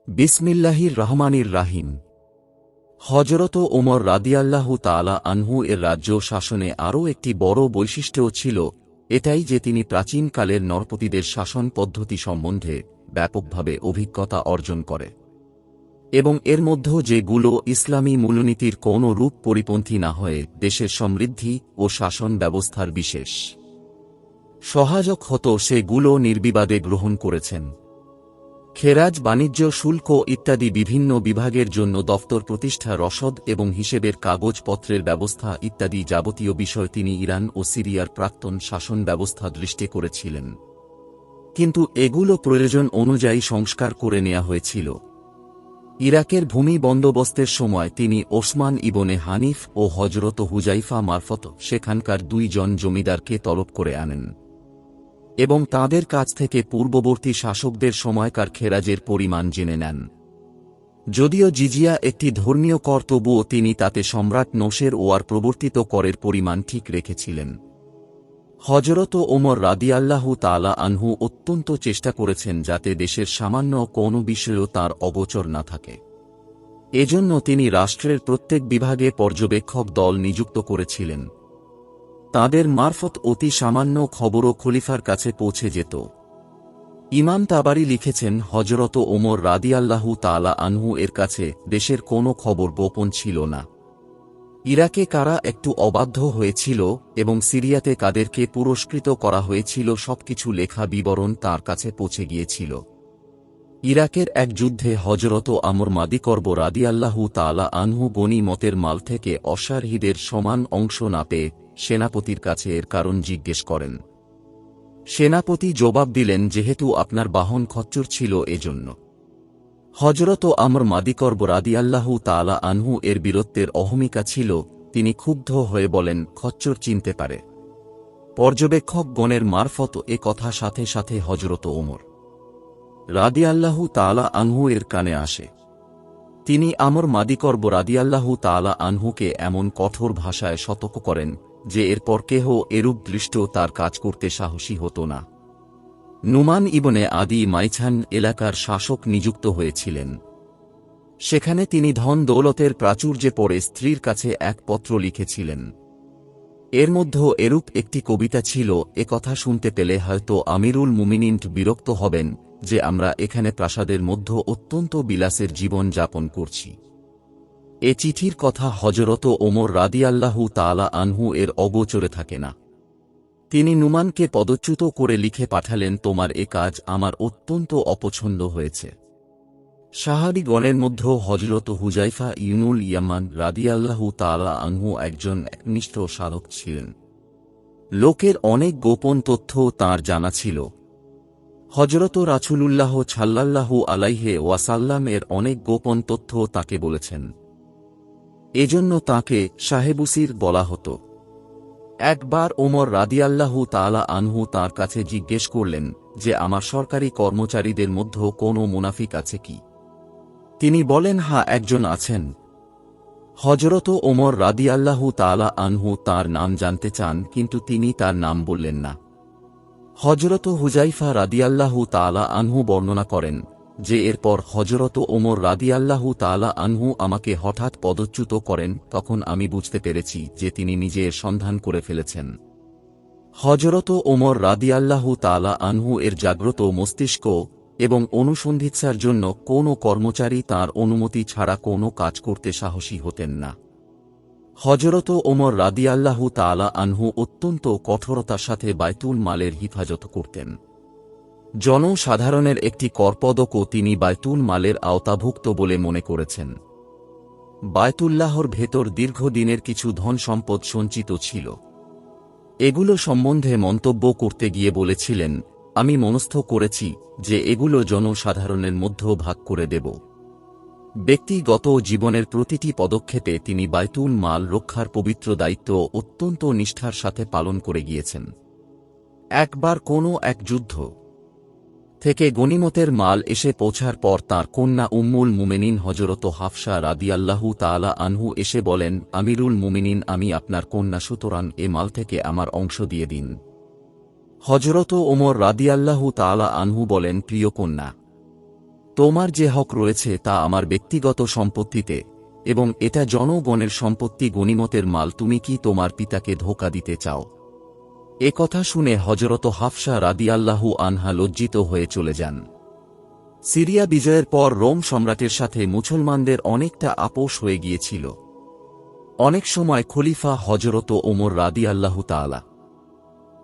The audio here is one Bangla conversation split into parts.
বিসমিল্লাহির রহমানির রাহিম। হযরত ওমর রাদিয়াল্লাহু তাআলা আনহু এর রাজ্য শাসনে আরও একটি বড় বৈশিষ্ট্য ছিল এটাই যে তিনি প্রাচীনকালের নরপতিদের শাসন পদ্ধতি সম্বন্ধে ব্যাপকভাবে অভিজ্ঞতা অর্জন করে এবং এর মধ্যে যেগুলো ইসলামী মূলনীতির কোনো রূপ পরিপন্থী না হয়ে দেশের সমৃদ্ধি ও শাসন ব্যবস্থার বিশেষ সহায়ক হতো সেগুলো নির্বিবাদে গ্রহণ করেছেন। খেরাজ, বাণিজ্য শুল্ক ইত্যাদি বিভিন্ন বিভাগের জন্য দফতর প্রতিষ্ঠা, রসদ এবং হিসেবের কাগজপত্রের ব্যবস্থা ইত্যাদি যাবতীয় বিষয় তিনি ইরান ও সিরিয়ার প্রাক্তন শাসন ব্যবস্থা দৃষ্টি করেছিলেন, কিন্তু এগুলো প্রয়োজন অনুযায়ী সংস্কার করে নেওয়া হয়েছিল। ইরাকের ভূমি বন্দোবস্তের সময় তিনি ওসমান ইবনে হানিফ ও হযরত হুজাইফা মারফত সেখানকার 2 জন জমিদারকে তলব করে আনেন এবং তাঁদের কাছ থেকে পূর্ববর্তী শাসকদের সময়কার খেরাজের পরিমাণ জেনে নেন। যদিও জিজিয়া একটি ধর্মীয় কর, তবুও তিনি তাতে সম্রাট নৌশের ওয়ার প্রবর্তিত করের পরিমাণ ঠিক রেখেছিলেন। হযরত ওমর রাদিয়াল্লাহু তাআলা আনহু অত্যন্ত চেষ্টা করেছেন যাতে দেশের সামান্য কোনো বিষয়েও তার অগোচর না থাকে। এজন্য তিনি রাষ্ট্রের প্রত্যেক বিভাগে পর্যবেক্ষক দল নিযুক্ত করেছিলেন। তাদের মারফত অতি সামান্য খবরও খলিফার কাছে পৌঁছে যেত। ইমাম তাবারি লিখেছেন, হযরত ওমর রাদিয়াল্লাহু তাআলা আনহু এর কাছে দেশের কোনো খবর গোপন ছিল না। ইরাকে কারা একটু অবাধ্য হয়েছিল এবং সিরিয়াতে কাদেরকে পুরস্কৃত করা হয়েছিল সবকিছু লেখা বিবরণ তার কাছে পৌঁছে গিয়েছিল। ইরাকের এক যুদ্ধে হযরত আমর মাদিকরব রাদিয়াল্লাহু তাআলা আনহু গনিমতের মাল থেকে অশ্বারোহীদের সমান অংশ না পেয়ে সেনাপতির কাছে এর কারণ জিজ্ঞেস করেন। সেনাপতি জবাব দিলেন, যেহেতু আপনার বাহন খচ্চর ছিল এজন্য। হযরত আমর মাদিকরব রাদিয়াল্লাহু তাআলা আনহু এর বীরত্বের অহমিকা ছিল, তিনি ক্ষুব্ধ হয়ে বলেন, খচ্চর চিনতে পারে। পর্যবেক্ষকগণের মারফত এ কথা সাথে সাথে হযরত ওমর রাদিয়াল্লাহু তাআলা আনহু এর কানে আসে। তিনি আমর মাদিকরব রাদিয়াল্লাহু তাআলা আনহুকে এমন কঠোর ভাষায় সতর্ক করেন যে এরপর কেহ এরূপ দৃষ্ট তার কাজ করতে সাহসী হতো না। নুমান ইবনে আদি মাইছান এলাকার শাসক নিযুক্ত হয়েছিলেন। সেখানে তিনি ধন দৌলতের প্রাচুর্যে পড়ে স্ত্রীর কাছে এক পত্র লিখেছিলেন। এর মধ্যে এরূপ একটি কবিতা ছিল, এ কথা শুনতে পেলে হয়তো আমিরুল মুমিনিন বিরক্ত হবেন যে আমরা এখানে প্রাসাদের মধ্যে অত্যন্ত বিলাসের জীবন যাপন করছি। এ চিঠির কথা হযরত ওমর রাদিয়াল্লাহু তাআলা আনহু এর অগোচরে থাকে না। তিনি নুমানকে পদচ্যুত করে লিখে পাঠালেন, তোমার এ কাজ আমার অত্যন্ত অপছন্দ হয়েছে। সাহাবীগণের মধ্যে হযরত হুজাইফা ইবনুল ইয়ামান রাদিয়াল্লাহু তাআলা আনহু একজন একনিষ্ঠ সাধক ছিলেন। লোকের অনেক গোপন তথ্য তাঁর জানা ছিল। হযরত রাসূলুল্লাহ সাল্লাল্লাহু আলাইহি ওয়াসাল্লাম এর অনেক গোপন তথ্য তাকে বলেছেন। এজন্য তাঁকে সাহেবুসির বলা হতো। একবার ওমর রাদিয়াল্লাহু তাআলা আনহু তাঁর কাছে জিজ্ঞেস করলেন যে আমার সরকারি কর্মচারীদের মধ্যে কোনো মুনাফিক আছে কি? তিনি বলেন, হ্যাঁ, একজন আছেন। হযরত ওমর রাদিয়াল্লাহু তাআলা আনহু তাঁর নাম জানতে চান, কিন্তু তিনি তার নাম বললেন না। হযরত হুজাইফা রাদিয়াল্লাহু তাআলা আনহু বর্ণনা করেন যে এরপর হযরত ওমর রাদিয়াল্লাহু তাআলা আনহু আমাকে হঠাৎ পদচ্যুত করেন, তখন আমি বুঝতে পেরেছি যে তিনি নিজের সন্ধান করে ফেলেছেন। হযরত ওমর রাদিয়াল্লাহু তাআলা আনহু এর জাগ্রত মস্তিষ্ক এবং অনুসন্ধিৎসার জন্য কোনো কর্মচারী তাঁর অনুমতি ছাড়া কোনো কাজ করতে সাহসী হতেন না। হযরত ওমর রাদিয়াল্লাহু তাআলা আনহু অত্যন্ত কঠোরতার সাথে বায়তুল মালের হিফাজত করতেন। জনসাধারণের একটি করপদকও তিনি বায়তুল মালের আওতাভুক্ত বলে মনে করেছেন। বায়তুল্লাহর ভেতর দীর্ঘদিনের কিছু ধন সম্পদ সঞ্চিত ছিল। এগুলো সম্বন্ধে মন্তব্য করতে গিয়ে বলেছিলেন, আমি মনস্থ করেছি যে এগুলো জনসাধারণের মধ্যে ভাগ করে দেব। ব্যক্তিগত জীবনের প্রতিটি পদক্ষেপে তিনি বায়তুল মাল রক্ষার পবিত্র দায়িত্ব অত্যন্ত নিষ্ঠার সাথে পালন করে গিয়েছেন। একবার কোনো এক যুদ্ধ থেকে গনিমতের মাল এসে পৌঁছার পর তাঁর কন্যা উম্মুল মুমিনিন হযরত হাফসা রাদিয়াল্লাহু তাআলা আনহু এসে বলেন, আমিরুল মুমিনিন, আমি আপনার কন্যা, সুতরাং এ মাল থেকে আমার অংশ দিয়ে দিন। হযরত ওমর রাদিয়াল্লাহু তাআলা আনহু বলেন, প্রিয় কন্যা, তোমার যে হক রয়েছে তা আমার ব্যক্তিগত সম্পত্তিতে, এবং এটা জনগণের সম্পত্তি, গনিমতের মাল। তুমি কি তোমার পিতাকে ধোঁকা দিতে চাও? এ কথা শুনে হযরত হাফসা রাদিয়াল্লাহু আনহা লজ্জিত হয়ে চলে যান। সিরিয়া বিজয়ের পর রোম সম্রাটের সাথে মুসলমানদের অনেকটা আপোষ হয়ে গিয়েছিল। অনেক সময় খলিফা হযরত ওমর রাদিয়াল্লাহু তাআলা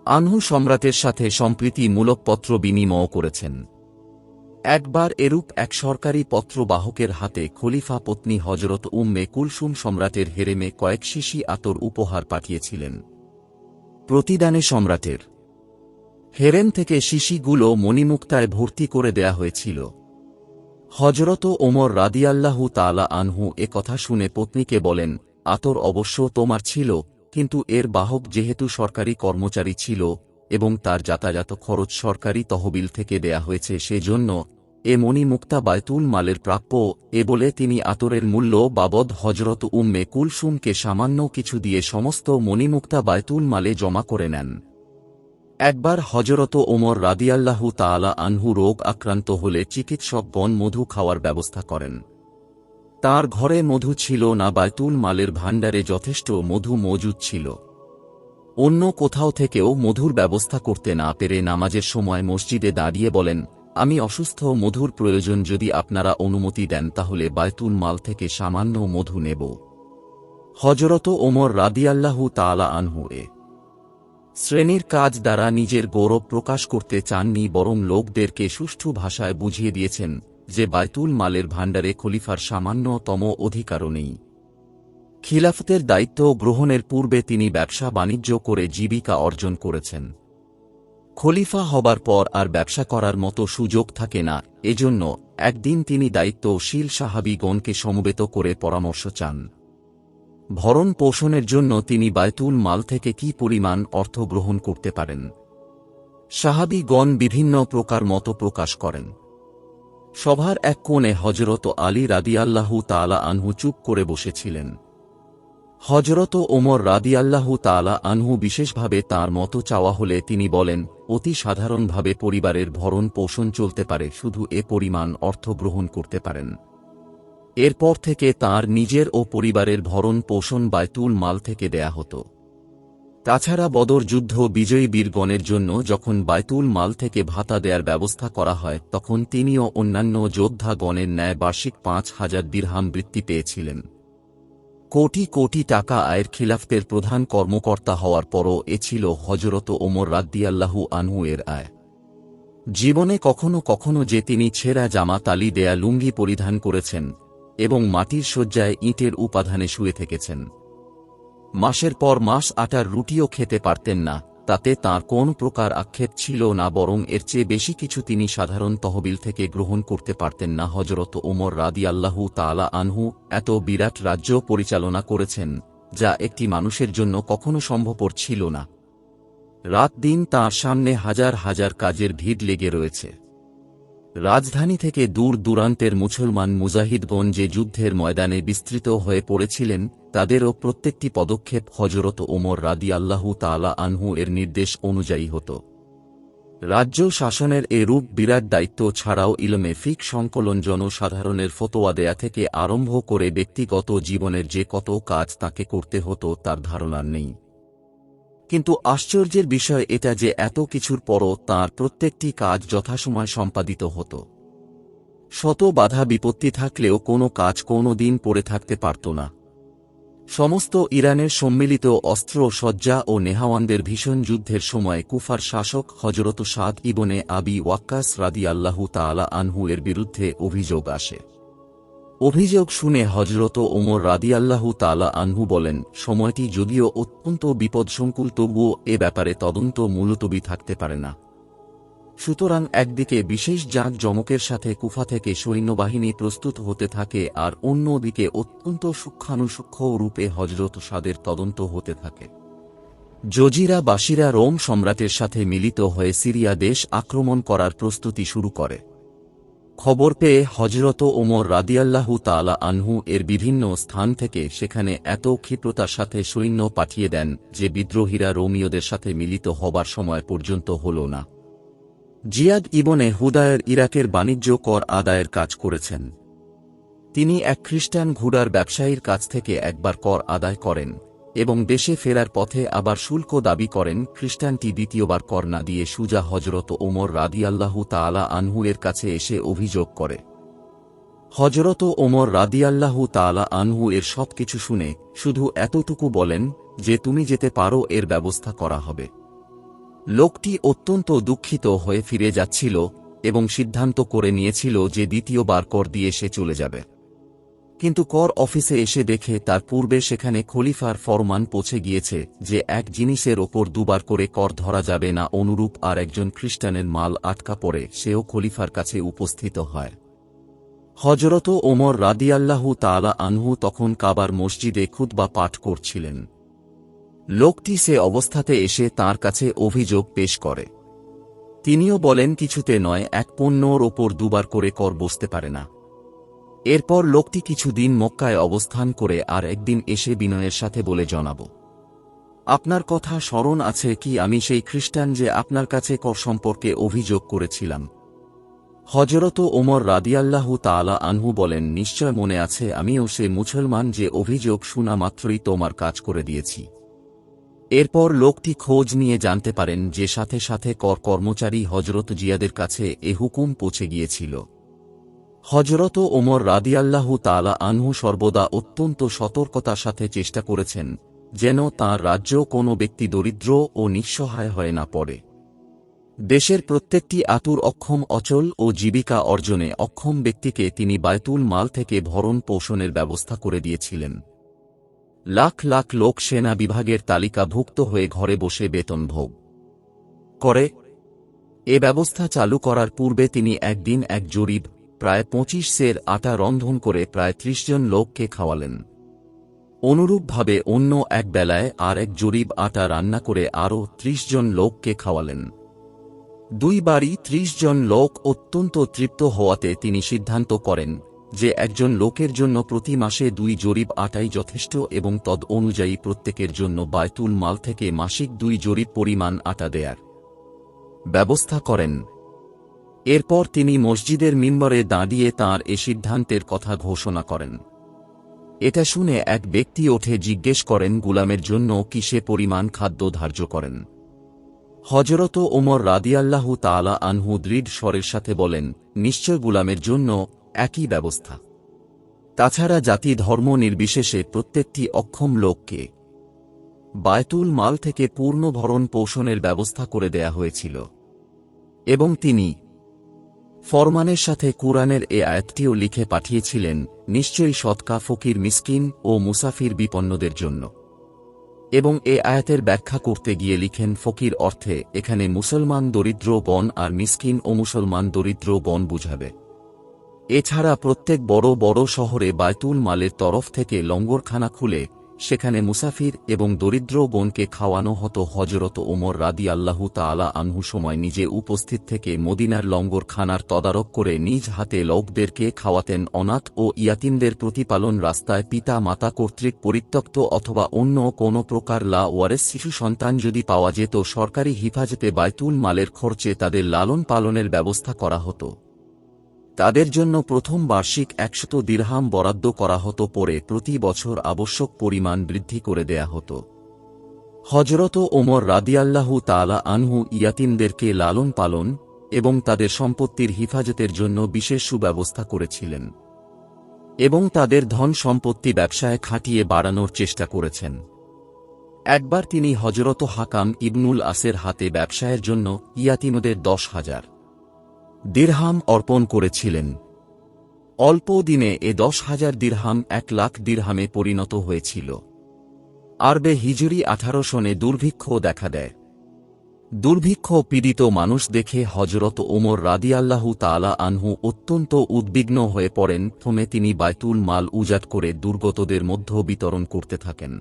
আনহু সম্রাটের সাথে সম্প্রীতিমূলক পত্র বিনিময় করেছেন। একবার এরূপ এক সরকারি পত্রবাহকের হাতে খলিফা পত্নী হযরত উম্মে কুলসুম সম্রাটের হেরেমে কয়েক শিশি আতর উপহার পাঠিয়েছিলেন। প্রতিদানে সম্রাটের হেরেম থেকে শিশিগুলো মণিমুক্তায় ভর্তি করে দেয়া হয়েছিল। হযরত ওমর রাদিয়াল্লাহু তাআলা আনহু এ কথা শুনে পত্নীকে বলেন, আতর অবশ্য তোমার ছিল, কিন্তু এর বাহক যেহেতু সরকারি কর্মচারী ছিল এবং তার যাতায়াত খরচ সরকারি তহবিল থেকে দেয়া হয়েছে, সেজন্য এ মণিমুক্তা বায়তুল মালের প্রাপ্য। এ বলে তিনি আতরের মূল্য বাবদ হযরত উম্মে কুলসুমকে সামান্য কিছু দিয়ে সমস্ত মণিমুক্তা বায়তুল মালে জমা করে নেন। একবার হযরত ওমর রাদিয়াল্লাহু তাআলা আনহু রোগ আক্রান্ত হলে চিকিৎসকগণ মধু খাওয়ার ব্যবস্থা করেন। তার ঘরে মধু ছিল না, বায়তুল মালের ভাণ্ডারে যথেষ্ট মধু মজুদ ছিল। অন্য কোথাও থেকেও মধুর ব্যবস্থা করতে না পেরে নামাজের সময় মসজিদে দাঁড়িয়ে বলেন, আমি অসুস্থ, মধুর প্রয়োজন, যদি আপনারা অনুমতি দেন তাহলে বায়তুল মাল থেকে সামান্য মধু নেব। হযরত ওমর রাদিয়াল্লাহু তাআলা আনহু এ শ্রেণীর কাজ দ্বারা নিজের গৌরব প্রকাশ করতে চাননি, বরং লোকদেরকে সুষ্ঠু ভাষায় বুঝিয়ে দিয়েছেন যে বায়তুল মালের ভাণ্ডারে খলিফার সামান্যতম অধিকারও নেই। খিলাফতের দায়িত্ব গ্রহণের পূর্বে তিনি ব্যবসা বাণিজ্য করে জীবিকা অর্জন করেছেন। খলিফা হবার পর আর ব্যবসা করার মতো সুযোগ থাকে না, এজন্য একদিন তিনি দায়িত্বশীল সাহাবীগণকে সমবেত করে পরামর্শ চান। ভরণ পোষণের জন্য তিনি বায়তুল মাল থেকে কি পরিমাণ অর্থ গ্রহণ করতে পারেন। সাহাবীগণ বিভিন্ন প্রকার মত প্রকাশ করেন। সভার এক কোণে হযরত আলী রাদিয়াল্লাহু তাআলা আনহু চুপ করে বসেছিলেন। হযরত ওমর রাদিয়াল্লাহু তাআলা আনহু বিশেষভাবে তাঁর মত চাওয়া হলে তিনি বলেন, অতি সাধারণভাবে পরিবারের ভরণ পোষণ চলতে পারে, শুধু এ পরিমাণ অর্থ গ্রহণ করতে পারেন। এরপর থেকে তাঁর নিজের ও পরিবারের ভরণ পোষণ বায়তুল মাল থেকে দেয়া হতো। তাছাড়া বদর যুদ্ধ বিজয়ী বীরগণের জন্য যখন বায়তুল মাল থেকে ভাতা দেয়ার ব্যবস্থা করা হয়, তখন তিনিও অন্যান্য যোদ্ধাগণের ন্যায় বার্ষিক ৫,০০০ দিরহাম বৃত্তি পেয়েছিলেন। কোটি কোটি টাকা আয়ের খিলাফতের প্রধান কর্মকর্তা হওয়ার পরও এ ছিল হযরত ওমর রাদিয়াল্লাহু আনহু এর আয়। জীবনে কখনো কখনো যে তিনি ছেঁড়া জামা, তালি দেয়া লুঙ্গি পরিধান করেছেন এবং মাটির শয্যায় ইটের উপাধানে শুয়ে থেকেছেন। মাসের পর মাস আটার রুটিও খেতে পারতেন না, তাতে তাঁর কোন প্রকার আক্ষেপ ছিল না, বরং এর চেয়ে বেশি কিছু তিনি সাধারণ তহবিল থেকে গ্রহণ করতে পারতেন না। হযরত ওমর রাদিয়াল্লাহু তাআলা আনহু এত বিরাট রাজ্য পরিচালনা করেছেন যা একটি মানুষের জন্য কখনো সম্ভবপর ছিল না। রাত দিন তাঁর সামনে হাজার হাজার কাজের ভিড় লেগে রয়েছে। রাজধানী থেকে দূর দূরান্তের মুসলমান মুজাহিদগণ যে যুদ্ধের ময়দানে বিস্তৃত হয়ে পড়েছিলেন, তাদেরও প্রত্যেকটি পদক্ষেপ হযরত ওমর রাদিয়াল্লাহু তাআলা আনহু এর নির্দেশ অনুযায়ী হতো। রাজ্য শাসনের এরূপ বিরাট দায়িত্ব ছাড়াও ইলমে ফিক সংকলন, জনসাধারণের ফতোয়া দেয়া থেকে আরম্ভ করে ব্যক্তিগত জীবনের যে কত কাজ তাকে করতে হতো তার ধারণা নেই। কিন্তু আশ্চর্যের বিষয় এটা যে এত কিছুর পরও তাঁর প্রত্যেকটি কাজ যথাসময় সম্পাদিত হতো। শত বাধা বিপত্তি থাকলেও কোনো কাজ কোনো দিন পড়ে থাকতে পারত না। সমস্ত ইরানের সম্মিলিত অস্ত্র সজ্জা ও নেহাওয়ানদের ভীষণ যুদ্ধের সময় কুফার শাসক হযরত সাদ ইবনে আবি ওয়াক্কাস রাদিয়াল্লাহু তাআলা আনহু এর বিরুদ্ধে অভিযোগ আসে। অভিযোগ শুনে হযরত ওমর রাদিয়াল্লাহু তাআলা আনহু বলেন, সময়টি যদিও অত্যন্ত বিপদসংকুল, তবুও এ ব্যাপারে তদন্ত মুলতবি থাকতে পারে না। সুতরাং একদিকে বিশেষ জাঁকজমকের সাথে কুফা থেকে সৈন্যবাহিনী প্রস্তুত হতে থাকে, আর অন্যদিকে অত্যন্ত সূক্ষ্মাণুসূক্ষ্ম রূপে হযরত সাদের তদন্ত হতে থাকে। জজিরাবাসীরা রোম সম্রাটের সাথে মিলিত হয়ে সিরিয়া দেশ আক্রমণ করার প্রস্তুতি শুরু করে। খবর পেয়ে হযরত ওমর রাদিয়াল্লাহু তাআলা আনহু এর বিভিন্ন স্থান থেকে সেখানে এত ক্ষিপ্রতার সাথে সৈন্য পাঠিয়ে দেন যে বিদ্রোহীরা রোমীয়দের সাথে মিলিত হবার সময় পর্যন্ত হল না। জিয়াদ ইবনে হুদায়ের ইরাকের বাণিজ্য কর আদায়ের কাজ করেছেন। তিনি এক খ্রিস্টান ঘোড়ার ব্যবসায়ীর কাছ থেকে একবার কর আদায় করেন এবং দেশে ফেরার পথে আবার শুল্ক দাবি করেন। খ্রিস্টানটি দ্বিতীয়বার কর না দিয়ে সুজা হজরত ওমর রাদিয়াল্লাহু তাআলা আনহু এর কাছে এসে অভিযোগ করে। হজরত ওমর রাদিয়াল্লাহু তাআলা আনহু এর সবকিছু শুনে শুধু এতটুকু বলেন যে তুমি যেতে পারো, এর ব্যবস্থা করা হবে। লোকটি অত্যন্ত দুঃখিত হয়ে ফিরে যাচ্ছিল এবং সিদ্ধান্ত করে নিয়েছিল যে দ্বিতীয়বার কর দিয়ে সে চলে যাবে। কিন্তু কর অফিসে এসে দেখে তার পূর্বে সেখানে খলিফার ফরমান পৌঁছে গিয়েছে যে এক জিনিসের ওপর দুবার করে কর ধরা যাবে না। অনুরূপ আর একজন খ্রিস্টানের মাল আটকা পড়ে সেও খলিফার কাছে উপস্থিত হয়। হজরত ওমর রাদিয়াল্লাহু তাআলা আনহু তখন কাবার মসজিদে খুতবা পাঠ করছিলেন। লোকটি সে অবস্থাতে এসে তাঁর কাছে অভিযোগ পেশ করে। তিনিও বলেন কিছুতে নয়, এক পণ্যর ওপর দুবার করে কর বসতে পারে না। এরপর লোকটি কিছুদিন মক্কায় অবস্থান করে আর একদিন এসে বিনয়ের সাথে বলে জানাব, আপনার কথা স্মরণ আছে কি আমি সেই খ্রিস্টান যে আপনার কাছে কর সম্পর্কে অভিযোগ করেছিলাম? হজরত ওমর রাদিয়াল্লাহু তাআলা আনহু বলেন, নিশ্চয় মনে আছে, আমিও সে মুসলমান যে অভিযোগ শোনা মাত্রই তোমার কাজ করে দিয়েছি। এরপর লোকটি খোঁজ নিয়ে জানতে পারেন যে সাথে সাথে কর কর্মচারী হজরত জিয়াদের কাছে এ হুকুম পৌঁছে গিয়েছিল। হজরত ওমর রাদিয়াল্লাহু তাআলা আনহু সর্বদা অত্যন্ত সতর্কতার সাথে চেষ্টা করেছেন যেন তাঁর রাজ্য কোনো ব্যক্তি দরিদ্র ও নিঃসহায় হয়ে না পড়ে। দেশের প্রত্যেকটি আতুর অক্ষম, অচল ও জীবিকা অর্জনে অক্ষম ব্যক্তিকে তিনি বায়তুল মাল থেকে ভরণ পোষণের ব্যবস্থা করে দিয়েছিলেন। লাখ লাখ লোক সেনা বিভাগের তালিকাভুক্ত হয়ে ঘরে বসে বেতন ভোগ করে। এ ব্যবস্থা চালু করার পূর্বে তিনি একদিন এক জরিব প্রায় 25 সের আটা রন্ধন করে প্রায় 30 জন লোককে খাওয়ালেন। অনুরূপভাবে অন্য এক বেলায় আর এক জরিব আটা রান্না করে আরও 30 জন লোককে খাওয়ালেন। দুইবারই 30 জন লোক অত্যন্ত তৃপ্ত হওয়াতে তিনি সিদ্ধান্ত করেন যে একজন লোকের জন্য প্রতি মাসে 2 জরিব আটাই যথেষ্ট এবং তদ অনুযায়ী প্রত্যেকের জন্য বায়তুল মাল থেকে মাসিক 2 জরিব পরিমাণ আটা দেয়ার ব্যবস্থা করেন। এরপর তিনি মসজিদের মিম্বরে দাঁড়িয়ে তাঁর এ সিদ্ধান্তের কথা ঘোষণা করেন। এটা শুনে এক ব্যক্তি ওঠে জিজ্ঞেস করেন, গোলামের জন্য কিসে পরিমাণ খাদ্য ধার্য করেন? হজরত ওমর রাদিয়াল্লাহু তাআলা আনহু দৃঢ় স্বরের সাথে বলেন, নিশ্চয় গোলামের জন্য একই ব্যবস্থা। তাছাড়া জাতি ধর্ম নির্বিশেষে প্রত্যেকটি অক্ষম লোককে বায়তুল মাল থেকে পূর্ণ ভরণ পোষণের ব্যবস্থা করে দেয়া হয়েছিল। এবং তিনি ফরমানের সাথে কুরআনের এ আয়াতটিও লিখে পাঠিয়েছিলেন, নিশ্চয়ই সদকা ফকির, মিসকিন ও মুসাফির বিপন্নদের জন্য। এবং এ আয়াতের ব্যাখ্যা করতে গিয়ে লিখেন, ফকির অর্থে এখানে মুসলমান দরিদ্র বন আর মিসকিন ও মুসলমান দরিদ্র বন বুঝাবে। এছাড়া প্রত্যেক বড় বড় শহরে বায়তুল মালের তরফ থেকে লঙ্গরখানা খুলে সেখানে মুসাফির এবং দরিদ্র বোনকে খাওয়ানো হতো। হজরত ওমর রাদিয়াল্লাহু তাআলা আনহু সময় নিজে উপস্থিত থেকে মদিনার লঙ্গরখানার তদারক করে নিজ হাতে লোকদেরকে খাওয়াতেন। অনাথ ও ইয়াতীমদের প্রতিপালন, রাস্তায় পিতা মাতা কর্তৃক পরিত্যক্ত অথবা অন্য কোনো প্রকার লা ওয়ারেস শিশু সন্তান যদি পাওয়া যেত, সরকারি হিফাজতে বায়তুল মালের খরচে তাদের লালন পালনের ব্যবস্থা করা হতো। তাদের জন্য প্রথম বার্ষিক 100 দিরহাম বরাদ্দ করা হতো, পরে প্রতি বছর আবশ্যক পরিমাণ বৃদ্ধি করে দেয়া হতো। হজরত ওমর রাদিয়াল্লাহু তাআলা আনহু ইয়াতীমদেরকে লালন পালন এবং তাদের সম্পত্তির হিফাজতের জন্য বিশেষ সুব্যবস্থা করেছিলেন এবং তাদের ধন সম্পত্তি ব্যবসায় খাটিয়ে বাড়ানোর চেষ্টা করেছেন। একবার তিনি হজরত হাকাম ইবনুল আসের হাতে ব্যবসায়ের জন্য ইয়াতীমদের 10,000 দিরহাম অর্পণ করেছিলেন। অল্প দিনে এ 10,000 দিরহাম 1 লাখ দিরহামে পরিণত হয়েছিল। আরবে হিজরি 18 সনে দুর্ভিক্ষ দেখা দেয়। দুর্ভিক্ষ পীড়িত মানুষ দেখে হজরত ওমর রাদিয়াল্লাহু তাআলা আনহু অত্যন্ত উদ্বিগ্ন হয়ে পড়েন। প্রথমে তিনি বায়তুল মাল উজাট করে দুর্গতদের মধ্যে বিতরণ করতে থাকেন।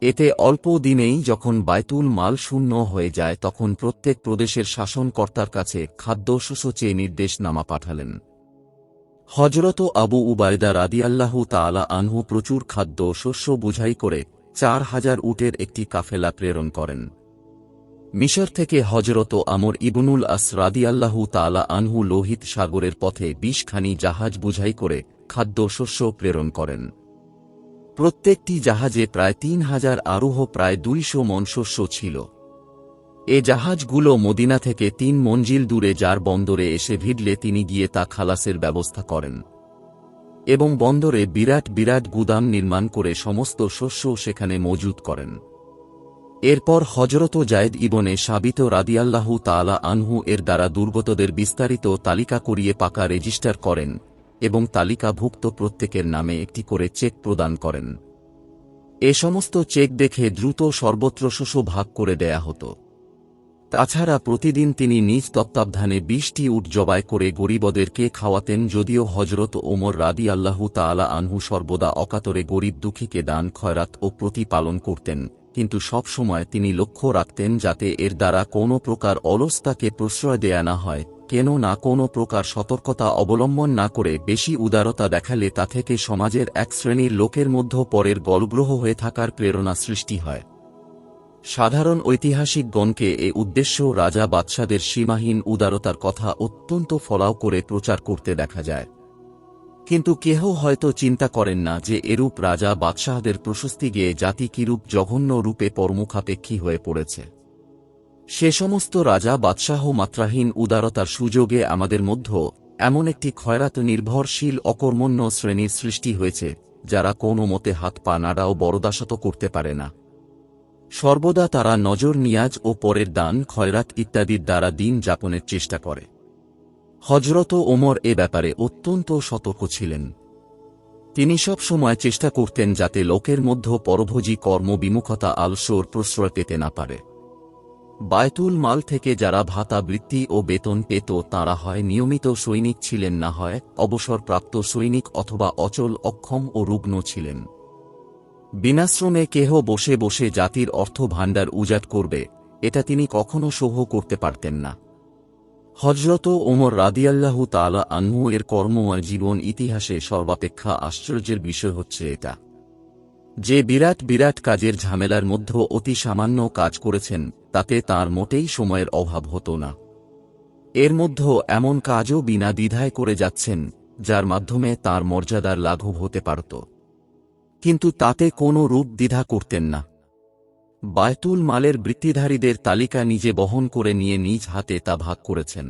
এতে অল্প দিনেই যখন বায়তুল মাল শূন্য হয়ে যায়, তখন প্রত্যেক প্রদেশের শাসনকর্তার কাছে খাদ্যশস্য চেয়ে নির্দেশনামা পাঠালেন। হজরত আবু উবায়দা রাদিয়াল্লাহু তাআলা আনহু প্রচুর খাদ্য শস্য বোঝাই করে 4,000 উটের একটি কাফেলা প্রেরণ করেন। মিশর থেকে হজরত আমর ইবনুল আস রাদিয়াল্লাহু তাআলা আনহু লোহিত সাগরের পথে ২০ খানি জাহাজ বোঝাই করে খাদ্যশস্য প্রেরণ করেন। প্রত্যেকটি জাহাজে প্রায় ৩,০০০ আরোহ প্রায় ২০০ মণ শস্য ছিল। এ জাহাজগুলো মদিনা থেকে ৩ মঞ্জিল দূরে যার বন্দরে এসে ভিড়লে তিনি গিয়ে তা খালাসের ব্যবস্থা করেন এবং বন্দরে বিরাট বিরাট গুদাম নির্মাণ করে সমস্ত শস্য সেখানে মজুত করেন। এরপর হজরত জায়েদ ইবনে সাবিত রাদিয়াল্লাহু তাআলা আনহু এর দ্বারা দুর্গতদের বিস্তারিত তালিকা করিয়ে পাকা রেজিস্টার করেন এবং তালিকাভুক্ত প্রত্যেকের নামে একটি করে চেক প্রদান করেন। এ সমস্ত চেক দেখে দ্রুত সর্বত্র শস্য ভাগ করে দেয়া হতো। তাছাড়া প্রতিদিন তিনি নিজ তত্ত্বাবধানে ২০টি উট জবাই করে গরিবদেরকে খাওয়াতেন। যদিও হজরত ওমর রাদিয়াল্লাহু তাআলা আনহু সর্বদা অকাতরে গরিব দুঃখীকে দান খয়রাত ও প্রতিপালন করতেন, কিন্তু সব সময় তিনি লক্ষ্য রাখতেন যাতে এর দ্বারা কোনো প্রকার অলসতাকে প্রশ্রয় দেয়া না হয়, কেন না কোনো প্রকার সতর্কতা অবলম্বন না করে বেশি উদারতা দেখালে তা থেকে সমাজের এক শ্রেণীর লোকের মধ্যে পরের গলগ্রহ হয়ে থাকার প্রেরণা সৃষ্টি হয়। সাধারণ ঐতিহাসিকগণকে এ উদ্দেশ্য রাজা বাদশাদের সীমাহীন উদারতার কথা অত্যন্ত ফলাও করে প্রচার করতে দেখা যায়, কিন্তু কেহ হয়তো চিন্তা করেন না যে এরূপ রাজা বাদশাহদের প্রশস্তি গেয়ে জাতি কিরূপ জঘন্য রূপে পরমুখাপেক্ষী হয়ে পড়েছে। সে সমস্ত রাজা বাদশাহ মাত্রাহীন উদারতার সুযোগে আমাদের মধ্যে এমন একটি খয়রাত নির্ভরশীল অকর্মণ্য শ্রেণীর সৃষ্টি হয়েছে, যারা কোনো মতে হাত পা নাড়াও বরদাশত করতে পারে না। সর্বদা তারা নজর নিয়াজ ও পরের দান খয়রাত ইত্যাদির দ্বারা দিন যাপনের চেষ্টা করে। হজরত ওমর এ ব্যাপারে অত্যন্ত সতর্ক ছিলেন। তিনি সব সময় চেষ্টা করতেন যাতে লোকের মধ্যে পরভোজী কর্মবিমুখতা আলস্যর প্রশ্রয় পেতে না পারে। বায়তুল মাল থেকে যারা ভাতা বৃত্তি ও বেতন পেত তাঁরা হয় নিয়মিত সৈনিক ছিলেন, না হয় অবসরপ্রাপ্ত সৈনিক অথবা অচল অক্ষম ও রুগ্ন ছিলেন। বিনাশ্রমে কেহ বসে বসে জাতির অর্থ ভাণ্ডার উজাট করবে, এটা তিনি কখনো সহ্য করতে পারতেন না। হজরত ওমর রাদিয়াল্লাহু তাআলা আনহু এর কর্মময় জীবন ইতিহাসে সর্বাপেক্ষা আশ্চর্যের বিষয় হচ্ছে এটা যে বিরাট বিরাট কাজের ঝামেলার মধ্যে অতি সামান্য কাজ করেছেন, তাতে তার মোটেই সময়ের অভাব হতো না। এর মধ্যে এমন কাজও বিনা দ্বিধায় করে যাচ্ছেন যার মাধ্যমে তার মর্যাদার লাঘব হতে পারত, কিন্তু তাতে কোনো রূপ দ্বিধা করতেন না। বায়তুল মালের বৃত্তিধারীদের তালিকা নিজে বহন করে নিয়ে নিজ হাতে তা ভাগ করেছেন।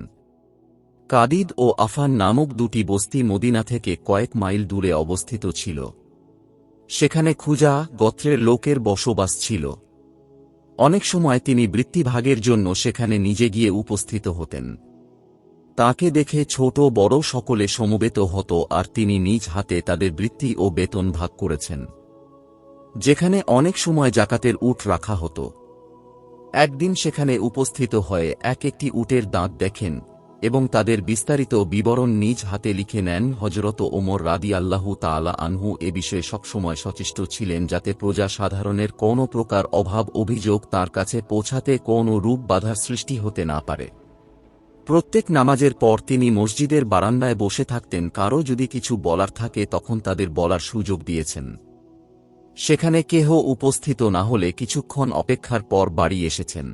কাদিদ ও আফান নামক দুটি বস্তি মদিনা থেকে কয়েক মাইল দূরে অবস্থিত ছিল। সেখানে খুজা গোত্রের লোকের বসবাস ছিল। অনেক সময় তিনি বৃত্তিভাগের জন্য সেখানে নিজে গিয়ে উপস্থিত হতেন। তাকে দেখে ছোট বড় সকলে সমবেত হতো, আর তিনি নিজ হাতে তাদের বৃত্তি ও বেতন ভাগ করেছেন। যেখানে অনেক সময় জাকাতের উট রাখা হতো, একদিন সেখানে উপস্থিত হয়ে এক একটি উটের দাঁত দেখেন এবং তাদের বিস্তারিত বিবরণ নিজ হাতে লিখে নেন। হজরত ওমর রাদিয়াল্লাহু তাআলা আনহু এ বিষয়ে সবসময় সচেষ্ট ছিলেন যাতে প্রজা সাধারণের কোনো প্রকার অভাব অভিযোগ তার কাছে পৌঁছাতে কোনো রূপ বাধার সৃষ্টি হতে না পারে। প্রত্যেক নামাজের পর তিনি মসজিদের বারান্দায় বসে থাকতেন। কারো যদি কিছু বলার থাকে তখন তাদের বলার সুযোগ দিয়েছেন। সেখানে কেহ উপস্থিত না হলে কিছুক্ষণ অপেক্ষার পর বাড়ি এসেছেন।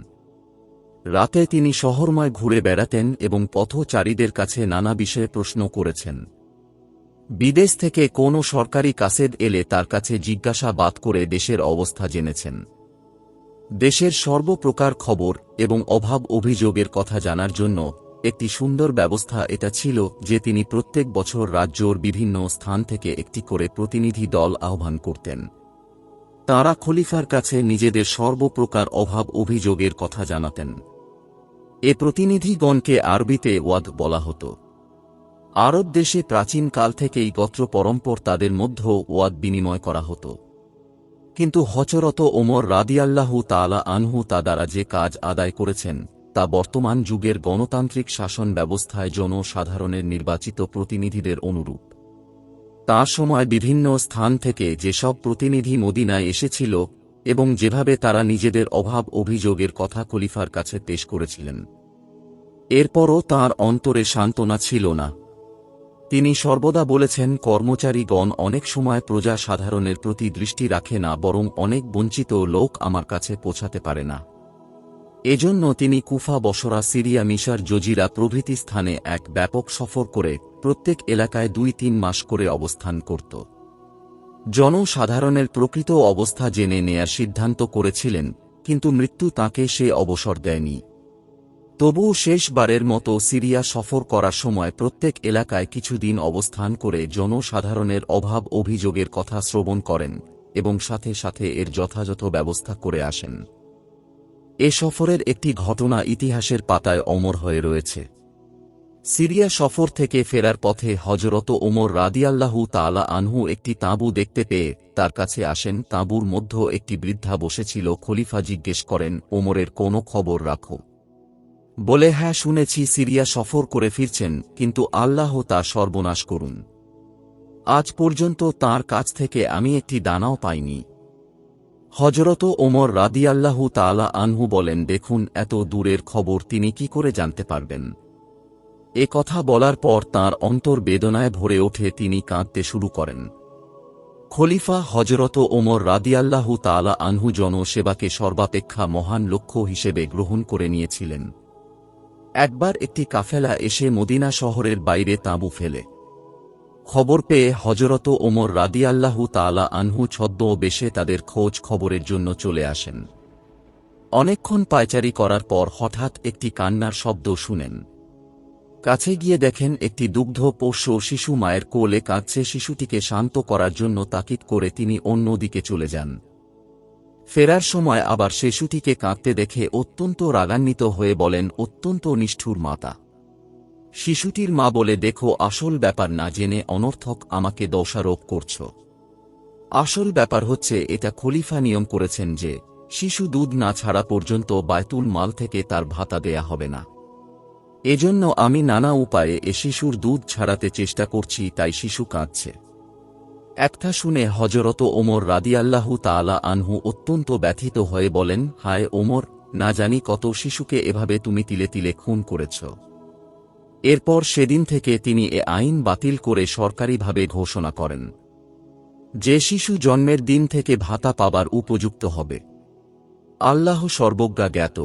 রাতে তিনি শহরময় ঘুরে বেড়াতেন এবং পথচারীদের কাছে নানা বিষয়ে প্রশ্ন করেছেন। বিদেশ থেকে কোনো সরকারি কাসেদ এলে তার কাছে জিজ্ঞাসাবাদ করে দেশের অবস্থা জেনেছেন। দেশের সর্বপ্রকার খবর এবং অভাব অভিযোগের কথা জানার জন্য একটি সুন্দর ব্যবস্থা এটা ছিল যে তিনি প্রত্যেক বছর রাজ্যর বিভিন্ন স্থান থেকে একটি করে প্রতিনিধি দল আহ্বান করতেন। তাঁরা খলিফার কাছে নিজেদের সর্বপ্রকার অভাব অভিযোগের কথা জানাতেন। এ প্রতিনিধিগণকে আরবিতে ওয়াদ বলা হতো। আরব দেশে প্রাচীন কাল থেকেই গোত্র পরম্পর তাদের মধ্যে ওয়াদ বিনিময় করা হতো, কিন্তু হযরত ওমর রাদিয়াল্লাহু তাআলা আনহু তা দ্বারা যে কাজ আদায় করেছেন তা বর্তমান যুগের গণতান্ত্রিক শাসন ব্যবস্থায় জনসাধারণের নির্বাচিত প্রতিনিধিদের অনুরূপ। তার সময় বিভিন্ন স্থান থেকে যেসব প্রতিনিধি মদিনায় এসেছিল এবং যেভাবে তারা নিজেদের অভাব অভিযোগের কথা খলিফার কাছে পেশ করেছিলেন, এরপরও তাঁর অন্তরে সান্ত্বনা ছিল না। তিনি সর্বদা বলেছেন, কর্মচারীগণ অনেক সময় প্রজা সাধারণের প্রতি দৃষ্টি রাখে না, বরং অনেক বঞ্চিত লোক আমার কাছে পৌঁছাতে পারে না। এজন্য তিনি কুফা, বসরা, সিরিয়া, মিশর, জজিরা প্রভৃতি স্থানে এক ব্যাপক সফর করে প্রত্যেক এলাকায় ২-৩ মাস করে অবস্থান করত। জনসাধারণের প্রকৃত অবস্থা জেনে নেয়ার সিদ্ধান্ত করেছিলেন, কিন্তু মৃত্যু তাঁকে সে অবসর দেয়নি। তবুও শেষবারের মতো সিরিয়া সফর করার সময় প্রত্যেক এলাকায় কিছুদিন অবস্থান করে জনসাধারণের অভাব অভিযোগের কথা শ্রবণ করেন এবং সাথে সাথে এর যথাযথ ব্যবস্থা করে আসেন। এ সফরের একটি ঘটনা ইতিহাসের পাতায় অমর হয়ে রয়েছে। সিরিয়া সফর থেকে ফেরার পথে হযরত ওমর রাদিয়াল্লাহু তাআলা আনহু একটি তাঁবু দেখতে পেয়ে তার কাছে আসেন। তাঁবুর মধ্যে একটি বৃদ্ধা বসেছিল। খলিফা জিজ্ঞেস করেন, ওমরের কোনো খবর রাখো? বলে, হ্যাঁ শুনেছি সিরিয়া সফর করে ফিরছেন, কিন্তু আল্লাহ তা সর্বনাশ করুন। আজ পর্যন্ত তাঁর কাছ থেকে আমি একটি দানাও পাইনি। হযরত ওমর রাদিয়াল্লাহু তাআলা আনহু বলেন, দেখুন, এত দূরের খবর তিনি কি করে জানতে পারবেন? এ কথা বলার পর তাঁর অন্তর বেদনায় ভরে ওঠে। তিনি কাঁদতে শুরু করেন। খলিফা হযরত ওমর রাদিয়াল্লাহু তাআলা আনহু জনসেবাকে সর্বাপেক্ষা মহান লক্ষ্য হিসেবে গ্রহণ করে নিয়েছিলেন। একবার একটি কাফেলা এসে মদিনা শহরের বাইরে তাঁবু ফেলে। খবর পেয়ে হযরত ওমর রাদিয়াল্লাহু তাআলা আনহু ছদ্মবেশে তাদের খোঁজ খবরের জন্য চলে আসেন। অনেকক্ষণ পায়চারি করার পর হঠাৎ একটি কান্নার শব্দ শুনেন। কাছে গিয়ে দেখেন একটি দুগ্ধপোষ্য শিশু মায়ের কোলে কাঁদছে। শিশুটিকে শান্ত করার জন্য তাকিদ করে তিনি অন্য দিকে চলে যান। ফেরার সময় আবার শিশুটিকে কাঁদতে দেখে অত্যন্ত রাগান্বিত হয়ে বলেন, অত্যন্ত নিষ্ঠুর মাতা। শিশুটির মা বলে, দেখো, আসল ব্যাপার না জেনে অনর্থক আমাকে দোষারোপ করছ। আসল ব্যাপার হচ্ছে এটা খলিফা নিয়ম করেছেন যে শিশু দুধ না ছাড়া পর্যন্ত বায়তুল মাল থেকে তার ভাতা দেয়া হবে না। এজন্য আমি নানা উপায়ে এ শিশুর দুধ ছাড়াতে চেষ্টা করছি, তাই শিশু কাঁদছে। একটা শুনে হযরত ওমর রাদিয়াল্লাহু তাআলা আনহু অত্যন্ত ব্যথিত হয়ে বলেন, হায় ওমর, না জানি কত শিশুকে এভাবে তুমি তিলে তিলে খুন করেছ। এরপর সেদিন থেকে তিনি এ আইন বাতিল করে সরকারিভাবে ঘোষণা করেন যে শিশু জন্মের দিন থেকে ভাতা পাবার উপযুক্ত হবে। আল্লাহ সর্বজ্ঞ জ্ঞাত।